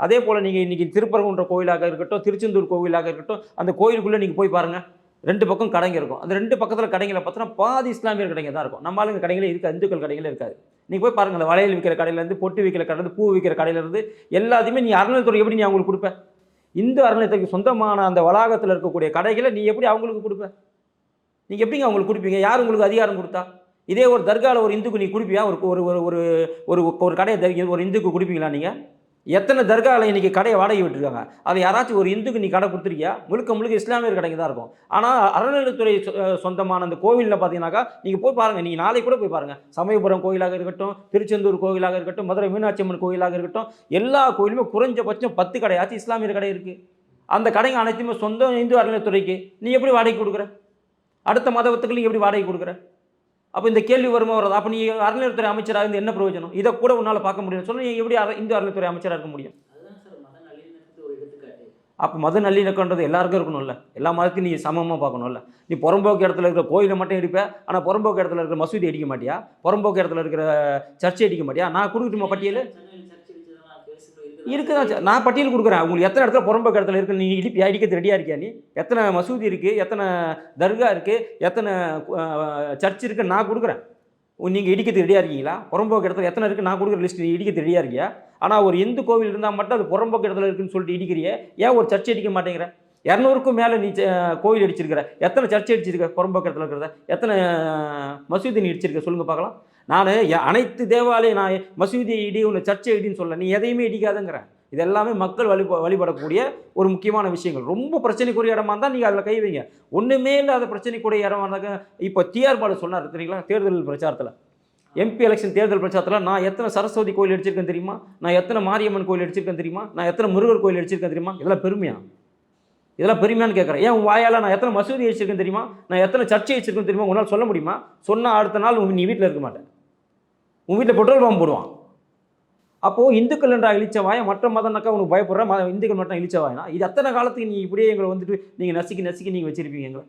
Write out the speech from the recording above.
அதே போல் நீங்கள் இன்றைக்கி திருப்பரங்குன்ற கோயிலாக இருக்கட்டும், திருச்செந்தூர் கோவிலாக இருக்கட்டும், அந்த கோயிலுக்குள்ளே நீங்கள் போய் பாருங்கள். 2 பக்கம் கடைங்க இருக்கும். அந்த 2 பக்கத்தில கடைங்கள பார்த்தோன்னா, பாதி இஸ்லாமியர் கடைங்க தான் இருக்கும். நம்ம ஆளுங்க கடைகளே இருக்காது. இந்துக்கள் கடைகளே இருக்காது. நீங்க போய் பாருங்க. அந்த வளையல் விக்கிற கடையிலேருந்து, பொட்டு விக்கிற கடையிலேருந்து, பூ விக்கிற கடையிலேருந்து எல்லாத்தையுமே நீ அறநிலையத்துறை எப்படி நீ அவங்களுக்கு குடுப்ப? இந்து அறநிலையத்துறைக்கு சொந்தமான அந்த வளாகத்தில இருக்கக்கூடிய கடைகள நீ எப்படி அவங்களுக்கு குடுப்ப? நீங்க எப்படிங்க அவங்களுக்கு குடுப்பீங்க? யார் உங்களுக்கு அதிகாரம் குடுத்தா? இதே ஒரு தர்கால ஒரு இந்துக்கு நீ குடுப்பியா? ஒரு ஒரு ஒரு ஒரு ஒரு ஒரு கடைய ஒரு இந்துக்கு குடுப்பீங்களா நீங்க? எத்தனை தர்கால இன்னைக்கு கடைய வாடகை விட்டுருக்காங்க. அது யாராச்சும் ஒரு இந்துக்கு நீ கடை குடுத்துருக்கியா? முழுக்க முழுக்க இஸ்லாமியர் கடைங்க தான் இருக்கும். ஆனா அறநிலையத்துறை சொந்தமான அந்த கோவில்ல பார்த்தீங்கன்னாக்கா, நீங்க போய் பாருங்க. நீங்க நாளைக்கு கூட போய் பாருங்க. சமயபுரம் கோயிலாக இருக்கட்டும், திருச்செந்தூர் கோயிலாக இருக்கட்டும், மதுரை மீனாட்சி அம்மன் கோயிலாக இருக்கட்டும், எல்லா கோயிலுமே குறைஞ்சபட்சம் 10 கடையாச்சும் இஸ்லாமியர் கடை இருக்கு. அந்த கடைங்க அனைத்துமே சொந்தம் இந்து அறநிலையத்துறைக்கு. நீ எப்படி வாடகைக்கு குடுக்குற? அடுத்த மதத்துக்கு நீ எப்படி வாடகை குடுக்குற? அப்ப இந்த கேள்வி வருமா வராதா? அப்ப நீ அறநிலையத்துறை அமைச்சரா இருந்து என்ன பிரயோஜனம்? இத கூட உன்னால பார்க்க முடியும்னு சொன்னா, நீ எப்படி இந்து அறநிலையத்துறை அமைச்சரா இருக்க முடியும்? அதுதான் சார் மத நல்லிணக்கத்துக்கு ஒரு எடுத்துக்காட்டு. அப்ப மத நல்லிணக்கம்ன்றது எல்லாருக்கும் இருக்கணும்ல. எல்லா மதத்தையும் நீ சமமா பார்க்கணும்ல. நீ புறம்போக்கு இடத்துல இருக்கிற கோயில மட்டும் இடிப்ப. ஆனா புறம்போக்கு இடத்துல இருக்கிற மசூதி இடிக்க மாட்டியா? புறம்போக்கு இடத்துல இருக்கிற சர்ச்சை இடிக்க மாட்டியா? நான் குடுக்கட்டுமா பட்டியலு? சென்னையில சர்ச் இடிச்சதெல்லாம் கேஸ்ல இருக்குதா? இருக்குதான். நான் பட்டியல் குடுக்குறேன். உங்களுக்கு எத்தனை இடத்துல புறம்போக்கு இடத்துல இருக்கு நீ இடிப்பியா? இடிக்கிறதுக்கு ரெடியா இருக்கியா நீ? எத்தனை மசூதி இருக்கு? எத்தனை தர்கா இருக்கு? எத்தனை சர்ச் இருக்குன்னு நான் குடுக்குறேன். நீங்க இடிக்கிறதுக்கு ரெடியா இருக்கீங்களா? புறம்போக்கு இடத்துல எத்தனை இருக்கு நான் குடுக்குற லிஸ்ட் நீ இடிக்கிறதுக்கு ரெடியா இருக்கியா? ஆனா ஒரு இந்து கோவில் இருந்தா மட்டும் அது புறம்போக்கு இடத்துல இருக்குன்னு சொல்லிட்டு இடிக்கிறியே. ஏன் ஒரு சர்ச் இடிக்க மாட்டேங்கிற? 200க்கும் மேல நீ கோவில் இடிச்சிருக்கிற. எத்தனை சர்ச் இடிச்சிருக்க புறம்போக்கு இடத்துல இருக்கிறத? எத்தனை மசூதி நீ இடிச்சிருக்க சொல்லுங்க பார்க்கலாம். நானு அனைத்து தேவாலயம் நான் மசூதி இடி, உன்னை சர்ச்சை இடின்னு சொல்லல. நீ எதையுமே இடிக்காதங்கிறேன். இது எல்லாமே மக்கள் வழிபடக்கூடிய ஒரு முக்கியமான விஷயங்கள். ரொம்ப பிரச்சனைக்குரிய இடமா இருந்தா நீங்க அதில கை வைங்க. ஒண்ணுமே இல்லாத பிரச்சனைக்குரிய இடமா இருந்தாக்க இப்ப டிஆர் பாலு சொன்னாரு தெரியுங்களா? தேர்தல் பிரச்சாரத்தில. எம்பி எலெக்ஷன் தேர்தல் பிரச்சாரத்தில நான் எத்தனை சரஸ்வதி கோயில் அடிச்சிருக்கேன் தெரியுமா? நான் எத்தனை மாரியம்மன் கோயில் அடிச்சிருக்கேன் தெரியுமா? நான் எத்தனை முருகர் கோயில் அடிச்சிருக்கேன் தெரியுமா? இதெல்லாம் பெருமையா? இதெல்லாம் பெருமையான்னு கேட்குறேன். ஏன் உன் வாயால நான் எத்தனை மசூதி அடிச்சிருக்கேன் தெரியுமா? நான் எத்தனை சர்ச்சை அடிச்சிருக்கேன் தெரியுமா? உன்னால சொல்ல முடியுமா? சொன்னா அடுத்த நாள் நீ வீட்ல இருக்க மாட்ட. உன் வீட்ல பெட்ரோல் பம்ப் போடுவான். அப்போ இந்துக்கள் என்ற இளிச்சவாய மற்ற மதம்னாக்கா உனக்கு பயப்படுற இந்துக்கள் மட்டும் இளிச்சவாயனா? இது அத்தனை காலத்துக்கு நீ இப்படியே எங்களை வந்துட்டு நீங்க நசுக்கி நசுக்கி நீங்க வச்சிருப்பீங்க எங்களை.